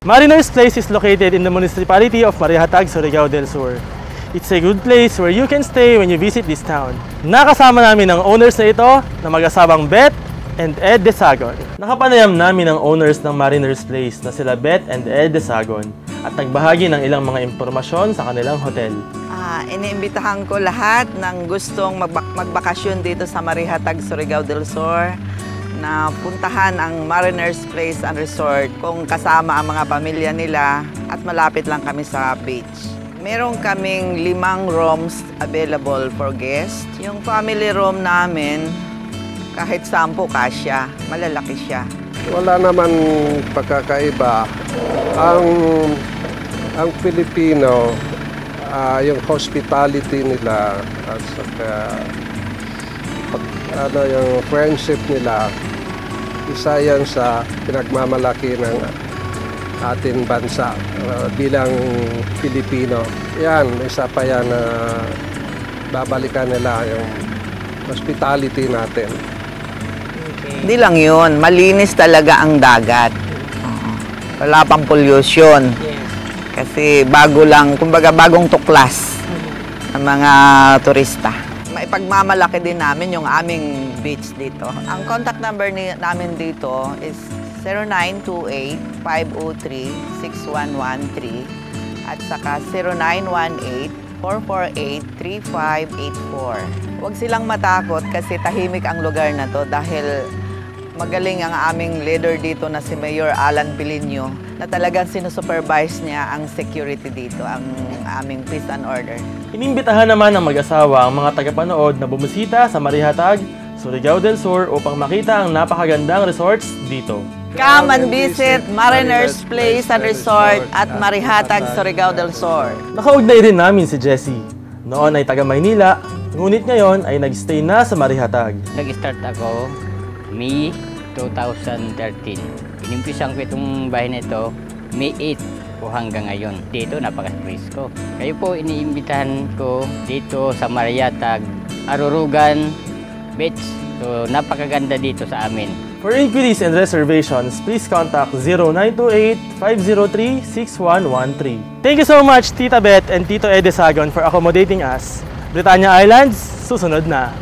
Mariner's Place is located in the municipality of Marihatag, Surigao del Sur. It's a good place where you can stay when you visit this town. Nakasama namin ang owners na ito na mag-asawang Beth and Ed Desagon. Nakapanayam namin ang owners ng Mariner's Place na sila Beth and Ed Desagon at nagbahagi ng ilang mga impormasyon sa kanilang hotel. Iniimbitahan ko lahat ng gustong magbakasyon dito sa Marihatag, Surigao del Sur na puntahan ang Mariner's Place and Resort kung kasama ang mga pamilya nila at malapit lang kami sa beach. Meron kaming 5 rooms available for guests. Yung family room namin, kahit 10 kasya, malalaki siya. Wala naman pagkakaiba. Ang Pilipino, yung hospitality nila at saka yung friendship nila, isa yan sa pinagmamalaki ng ating bansa bilang Pilipino. Yan, isa pa yan na babalikan nila yung hospitality natin. Okay. Hindi lang yun, malinis talaga ang dagat. Wala pang pollution. Yes. Kasi bago lang, kumbaga bagong tuklas ng mga turista. Maipagmamalaki din namin yung aming beach dito. Ang contact number namin dito is 0928-503-6113 at saka 0918-448-3584. Huwag silang matakot kasi tahimik ang lugar na to dahil magaling ang aming leader dito na si Mayor Alan Pilinio na talagang sinusupervise niya ang security dito, ang aming peace and order. Inimbitahan naman ng mag-asawa ang mga tagapanood na bumisita sa Marihatag, Surigao del Sur upang makita ang napakagandang resorts dito. Come and visit Mariner's Place and Resort at Marihatag, Surigao del Sur. Nakaugnay rin namin si Jessie. Noon ay taga Maynila, ngunit ngayon ay nag-stay na sa Marihatag. Nag-start ako May 2013. Inimpisan ko itong bahay na ito May 8 po hanggang ngayon. Dito napaka-presko. Kayo po iniimbitahan ko dito sa Marihatag, Arurugan Beach. So napakaganda dito sa amin. For inquiries and reservations, please contact 0928-503-6113. Thank you so much, Tita Beth and Tito Ed Desagon for accommodating us. Britannia Islands, susunod na!